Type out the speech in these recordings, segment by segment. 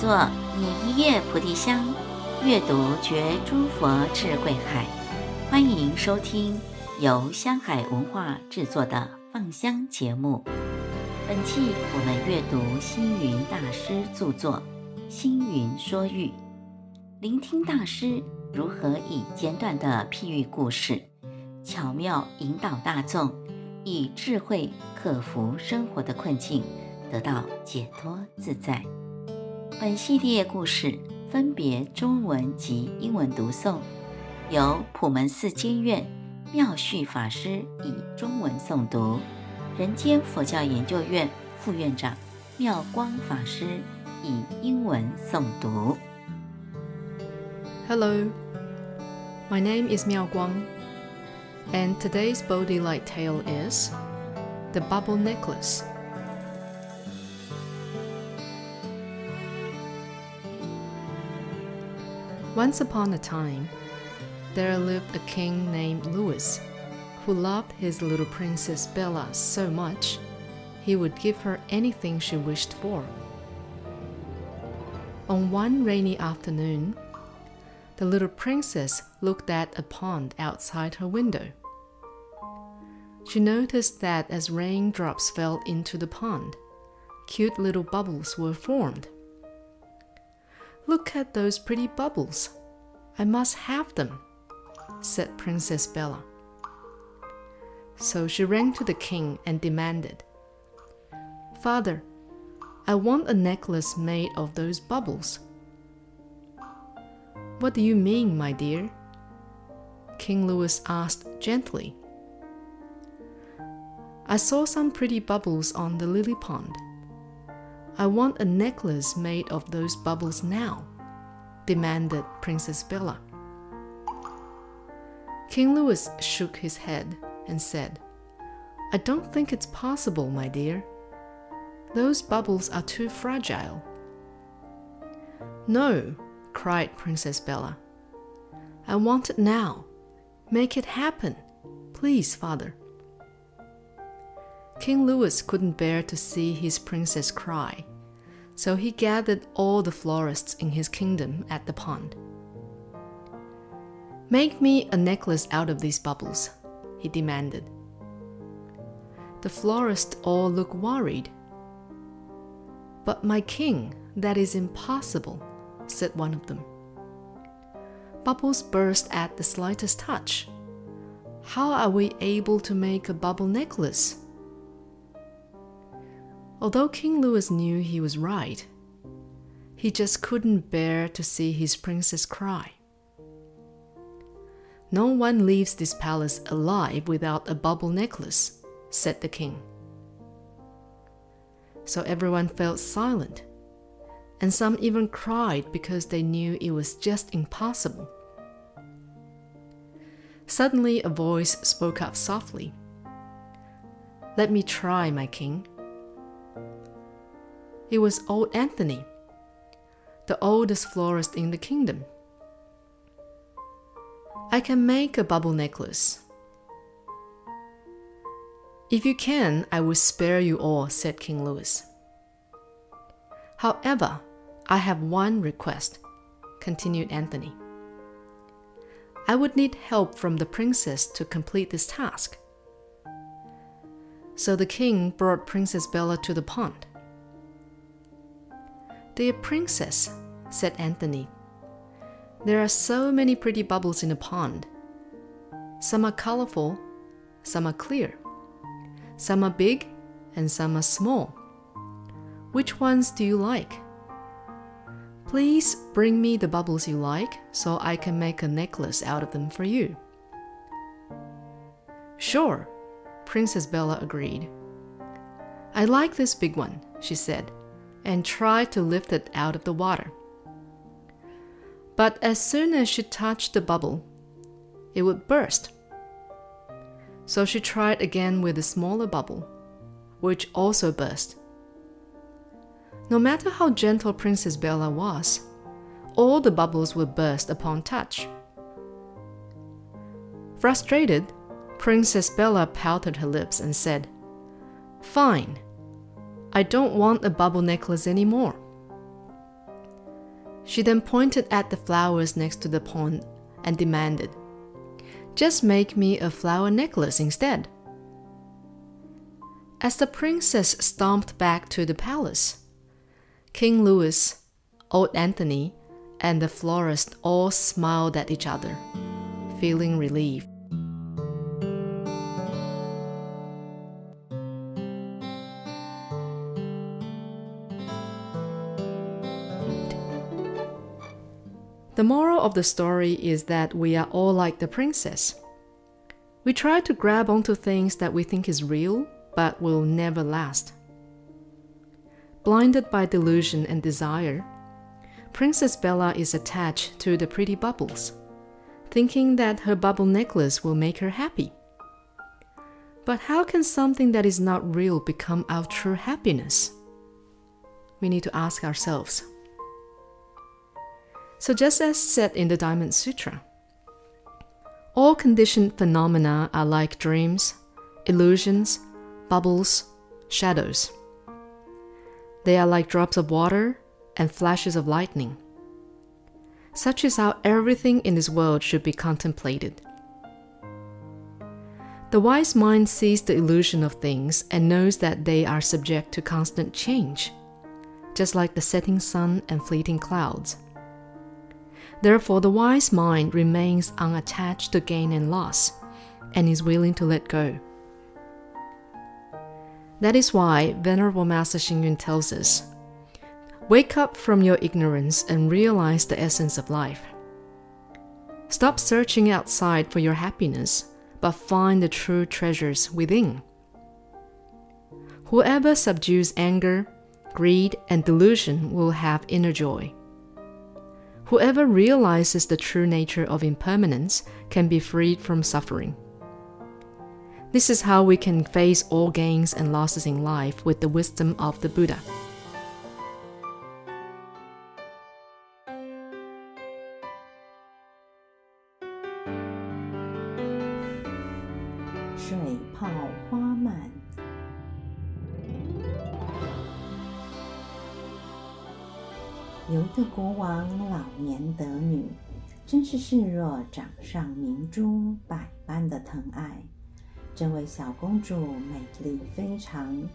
作你一叶菩提香，阅读觉诸佛智慧海。欢迎收听由香海文化制作的放香节目。本期我们阅读星云大师著作《星云说喻》，聆听大师如何以简短的譬喻故事，巧妙引导大众以智慧克服生活的困境，得到解脱自在。本系列故事分别中文及英文读诵，由普门寺监院妙旭法师以中文诵读，人间佛教研究院副院长妙光法师以英文诵读。 Hello, my name is Miao Guang, and today's Bodhi Light Tale is The Bubble Necklace. Once upon a time, there lived a king named Louise, who loved his little princess Bella so much, he would give her anything she wished for. On one rainy afternoon, the little princess looked at a pond outside her window. She noticed that as raindrops fell into the pond, cute little bubbles were formed. "Look at those pretty bubbles. I must have them," said Princess Bella. So she ran to the king and demanded, "Father, I want a necklace made of those bubbles." "What do you mean, my dear?" King Louis asked gently. "I saw some pretty bubbles on the lily pond. I want a necklace made of those bubbles now," demanded Princess Bella. King Louis shook his head and said, "I don't think it's possible, my dear. Those bubbles are too fragile." "No," cried Princess Bella. "I want it now. Make it happen, please, Father." King Louis couldn't bear to see his princess cry, so he gathered all the florists in his kingdom at the pond. "Make me a necklace out of these bubbles," he demanded. The florists all looked worried. "But my king, that is impossible," said one of them. "Bubbles burst at the slightest touch. How are we able to make a bubble necklace?" Although King Louis knew he was right, he just couldn't bear to see his princess cry. "No one leaves this palace alive without a bubble necklace," said the king. So everyone felt silent, and some even cried because they knew it was just impossible. Suddenly a voice spoke up softly. "Let me try, my king." It was old Anthony, the oldest florist in the kingdom. "I can make a bubble necklace." "If you can, I will spare you all," said King Louis. "However, I have one request," continued Anthony. "I would need help from the princess to complete this task." So the king brought Princess Bella to the pond. "Dear princess," said Anthony, "there are so many pretty bubbles in the pond. Some are colorful, some are clear. Some are big and some are small. Which ones do you like? Please bring me the bubbles you like so I can make a necklace out of them for you." "Sure," Princess Bella agreed. "I like this big one," she said, and tried to lift it out of the water. But as soon as she touched the bubble, it would burst. So she tried again with a smaller bubble, which also burst. No matter how gentle Princess Bella was, all the bubbles would burst upon touch. Frustrated, Princess Bella pouted her lips and said, "Fine. I don't want a bubble necklace anymore." She then pointed at the flowers next to the pond and demanded, "Just make me a flower necklace instead." As the princess stomped back to the palace, King Louis, old Anthony, and the florist all smiled at each other, feeling relieved. The moral of the story is that we are all like the princess. We try to grab onto things that we think is real, but will never last. Blinded by delusion and desire, Princess Bella is attached to the pretty bubbles, thinking that her bubble necklace will make her happy. But how can something that is not real become our true happiness? We need to ask ourselves. So just as said in the Diamond Sutra, all conditioned phenomena are like dreams, illusions, bubbles, shadows. They are like drops of water and flashes of lightning. Such is how everything in this world should be contemplated. The wise mind sees the illusion of things and knows that they are subject to constant change, just like the setting sun and fleeting clouds. Therefore, the wise mind remains unattached to gain and loss, and is willing to let go. That is why Venerable Master Xing Yun tells us, "Wake up from your ignorance and realize the essence of life. Stop searching outside for your happiness, but find the true treasures within. Whoever subdues anger, greed, and delusion will have inner joy. Whoever realizes the true nature of impermanence can be freed from suffering." This is how we can face all gains and losses in life with the wisdom of the Buddha. 水泡花漫。有一个国王老年得女，真是视若掌上明珠，百般的疼爱。这位小公主美丽非常，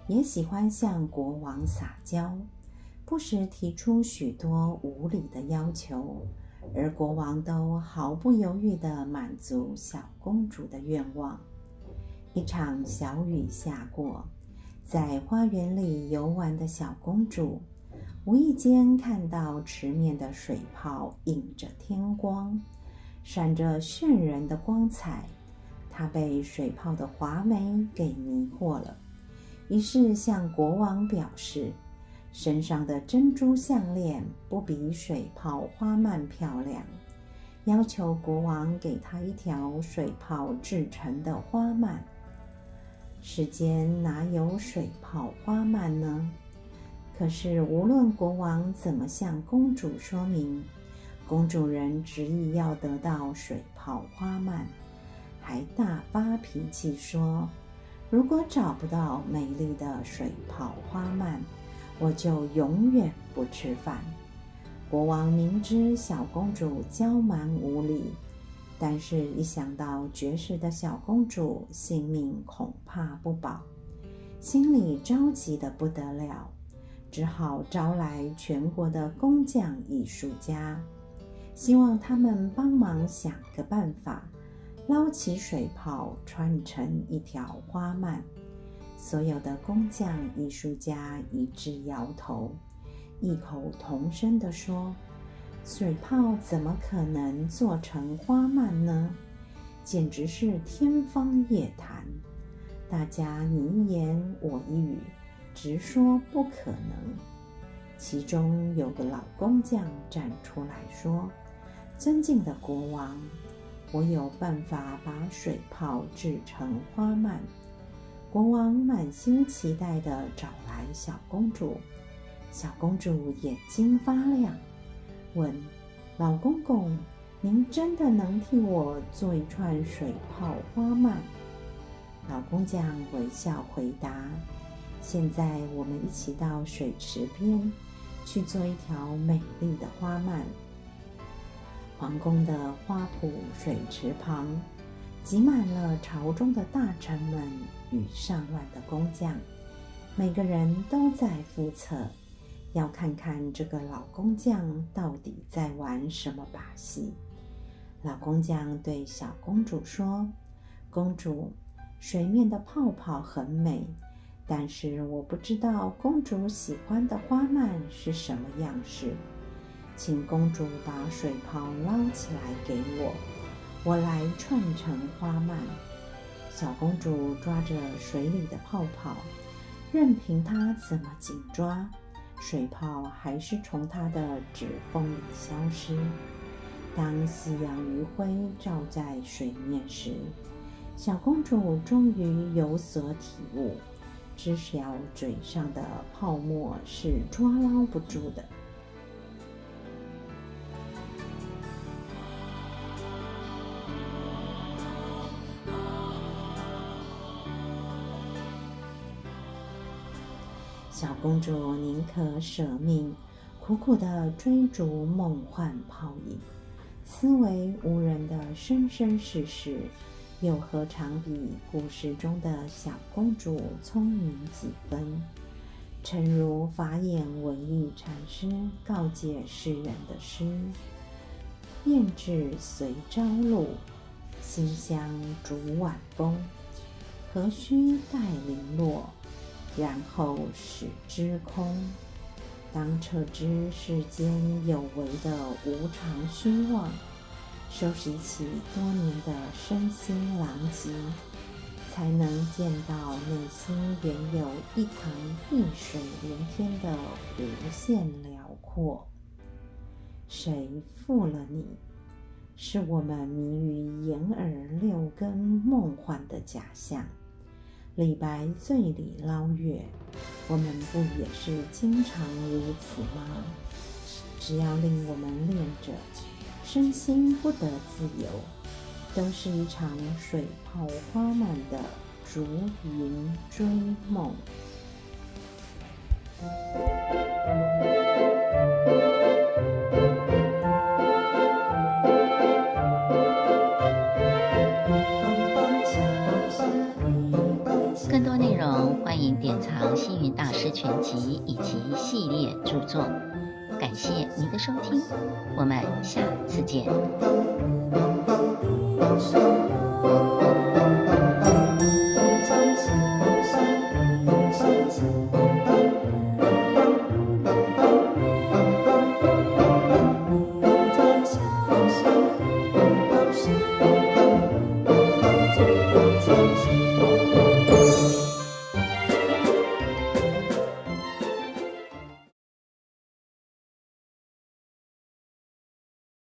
也喜欢向国王撒娇，不时提出许多无理的要求，而国王都毫不犹豫地满足小公主的愿望。一场小雨下过，在花园里游玩的小公主无意间看到池面的水泡映着天光，闪着炫人的光彩。她被水泡的华美给迷惑了，于是向国王表示，身上的珍珠项链不比水泡花蔓漂亮，要求国王给她一条水泡制成的花蔓。世间哪有水泡花蔓呢？可是无论国王怎么向公主说明，公主人执意要得到水泡花蔓，还大发脾气说，如果找不到美丽的水泡花蔓，我就永远不吃饭。国王明知小公主娇蛮无礼，但是一想到绝世的小公主性命恐怕不保，心里着急得不得了，只好招来全国的工匠艺术家，希望他们帮忙想个办法，捞起水泡穿成一条花蔓。所有的工匠艺术家一致摇头，异口同声地说，水泡怎么可能做成花蔓呢？简直是天方夜谭。大家你一言我一语，直说不可能。其中有个老工匠站出来说，尊敬的国王，我有办法把水泡制成花蔓。国王满心期待地找来小公主，小公主眼睛发亮，问，老公公，您真的能替我做一串水泡花蔓？老工匠微笑回答，现在我们一起到水池边，去做一条美丽的花蔓。皇宫的花圃水池旁，挤满了朝中的大臣们与上万的工匠，每个人都在腹测，要看看这个老工匠到底在玩什么把戏。老工匠对小公主说：“公主，水面的泡泡很美，但是我不知道公主喜欢的花蔓是什么样式，请公主把水泡捞起来给我，我来串成花蔓。”小公主抓着水里的泡泡，任凭她怎么紧抓，水泡还是从她的指缝里消失。当夕阳余晖照在水面时，小公主终于有所体悟，知晓嘴上的泡沫是抓捞不住的。小公主宁可舍命，苦苦地追逐梦幻泡影，思维无人的生生世世，又何尝比故事中的小公主聪明几分？诚如法眼文艺禅师告诫世人的诗：“燕至随朝露，馨香逐晚风。何须待零落，然后使之空。”当彻知世间有为的无常虚妄，收拾起多年的身心狼藉，才能见到内心原有一塘碧水连天的无限辽阔。谁负了你？是我们迷于眼耳六根梦幻的假象。李白醉里捞月，我们不也是经常如此吗？只要令我们恋着，身心不得自由，都是一场水泡花蔓的逐云追梦。更多内容欢迎典藏星云大师全集以及系列著作。感谢您的收听，我们下次见。